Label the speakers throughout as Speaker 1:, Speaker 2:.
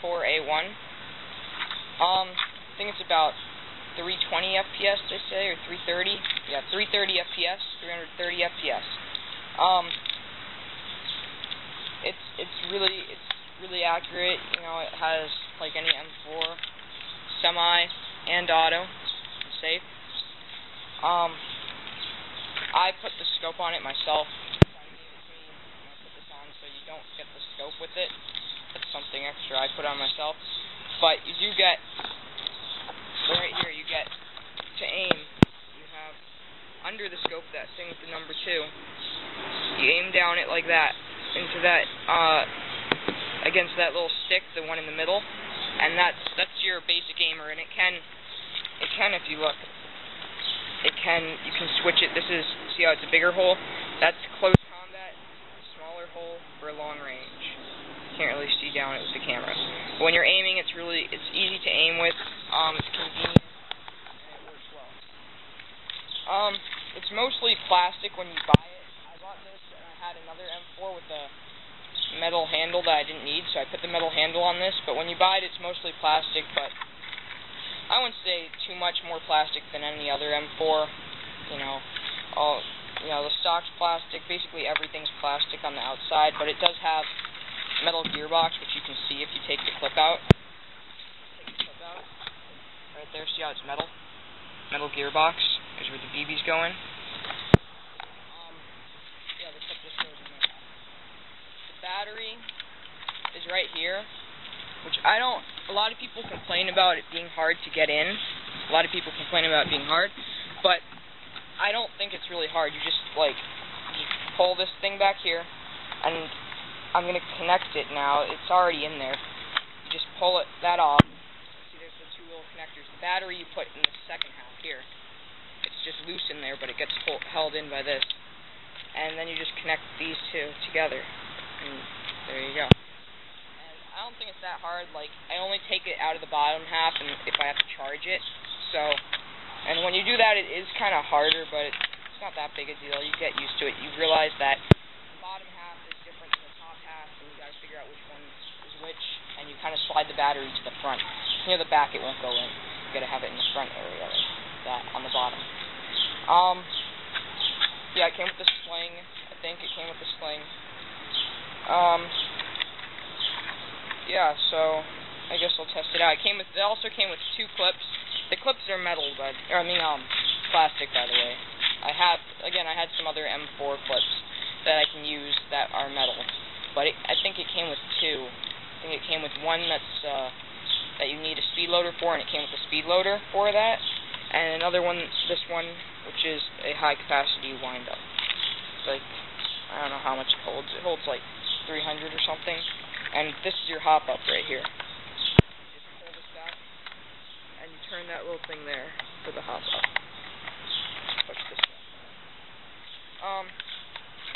Speaker 1: M4A1. I think it's about 320 FPS, they say, or 330. Yeah, 330 FPS, 330 FPS. It's really accurate. You know, it has like any M4, semi and auto, safe. I put the scope on it myself. I put this on so you don't get the scope with it. That's something extra I put on myself. But you do get, right here, you get to aim. You have under the scope that thing with the number 2. You aim down it like that into that against that little stick, the one in the middle, and that's your basic aimer. And it can if you look, you can switch it. This is, see how it's a bigger hole? That's close combat, smaller hole for long range. Can't really see down it with the camera. But when you're aiming, it's easy to aim with. It's convenient and it works well. It's mostly plastic when you buy it. I bought this and I had another M4 with a metal handle that I didn't need, so I put the metal handle on this. But when you buy it, it's mostly plastic. But I wouldn't say too much more plastic than any other M4. You know, the stock's plastic. Basically everything's plastic on the outside, but it does have metal gearbox, which you can see if you take the clip out. Right there, see how it's metal? Metal gearbox, because where the BB's going. Yeah, the clip just goes in there. The battery is right here, which a lot of people complain about it being hard to get in. A lot of people complain about it being hard, but I don't think it's really hard. You just pull this thing back here, and I'm going to connect it now. It's already in there. You just pull that off. See, there's the 2 little connectors. The battery you put in the second half here. It's just loose in there, but it gets held in by this. And then you just connect these 2 together. And there you go. And I don't think it's that hard. I only take it out of the bottom half and if I have to charge it. And when you do that, it is kind of harder, but it's not that big a deal. You get used to it. You realize that the bottom half is different than the top half, and you got to figure out which one is which, and you kind of slide the battery to the front. Near the back, it won't go in. You got to have it in the front area, like that, on the bottom. Yeah, it came with the sling. I think it came with the sling. Yeah, so I guess I'll test it out. It also came with 2 clips. The clips are metal, plastic, by the way. I had some other M4 clips that I can use that are metal, but I think it came with 2. I think it came with one that you need a speed loader for, and it came with a speed loader for that, and another one, this one, which is a high capacity wind-up. It's I don't know how much it holds. It holds 300 or something, and this is your hop-up right here. You just pull this back, and you turn that little thing there for the hop-up. Push this back.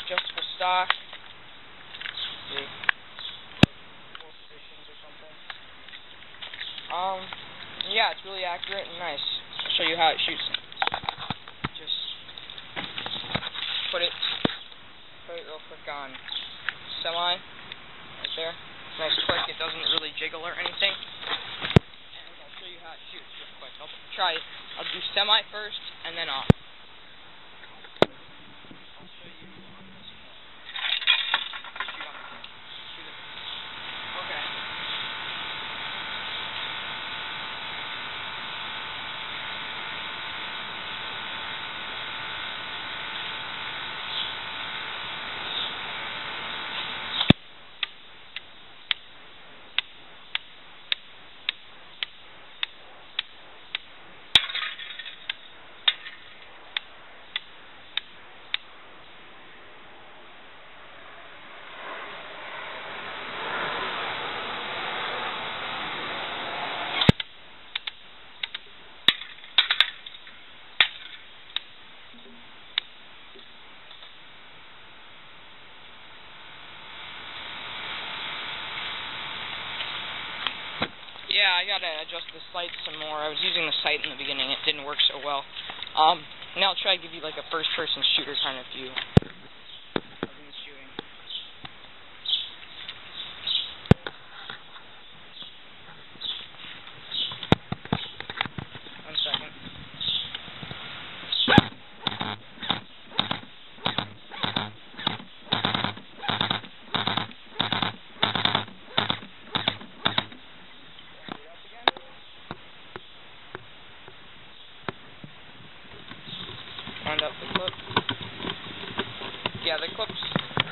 Speaker 1: Adjustable stock. See, 4 positions or something. Yeah, it's really accurate and nice. I'll show you how it shoots. Just put it real quick on semi, right there. Nice quick. It doesn't really jiggle or anything. And I'll show you how it shoots real quick. I'll do semi first and then off. Yeah, I gotta adjust the sight some more. I was using the sight in the beginning. It didn't work so well. Now I'll try to give you a first-person shooter kind of view of me shooting.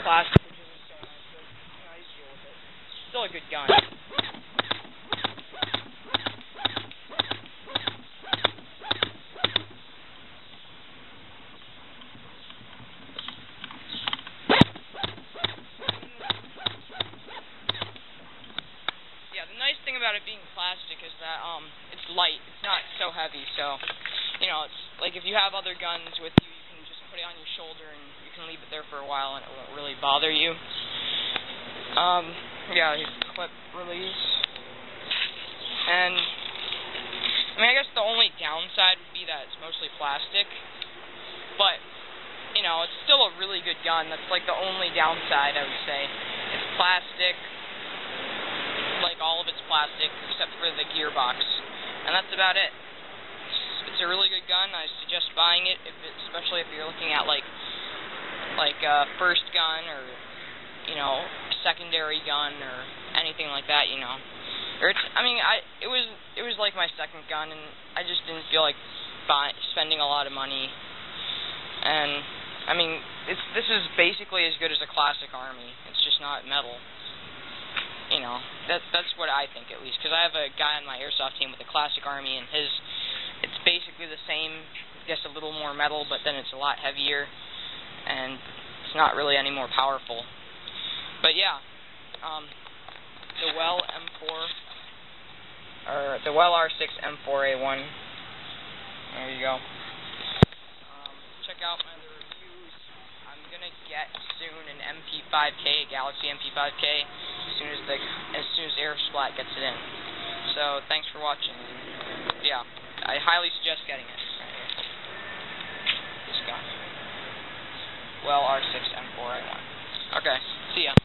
Speaker 1: plastic, which isn't so nice, but you deal with it. Still a good gun. Yeah, the nice thing about it being plastic is that it's light. It's not so heavy, so it's like if you have other guns with you, you can just put it on your shoulder and you can leave it there for a while and it won't really bother you. Yeah, clip release. And I guess the only downside would be that it's mostly plastic, but it's still a really good gun. That's like the only downside, I would say. It's plastic. Like all of it's plastic except for the gearbox, and that's about it. It's a really good gun. I suggest buying it, especially if you're looking at like a first gun or secondary gun or anything like that. Or it was like my second gun, and I just didn't feel like spending a lot of money. And this is basically as good as a classic Army. It's just not metal. That's what I think, at least, because I have a guy on my Airsoft team with a classic Army, and it's basically the same, I guess a little more metal, but then it's a lot heavier, and it's not really any more powerful. But yeah, the Well M4, or the Well R6 M4A1, there you go. Check out my other reviews. I'm gonna get soon an MP5K, a Galaxy MP5K, as soon as Aiirsoft gets it in. So thanks for watching. Yeah, I highly suggest getting it. Right here. This gun. Well R6 M4A1. Okay, see ya.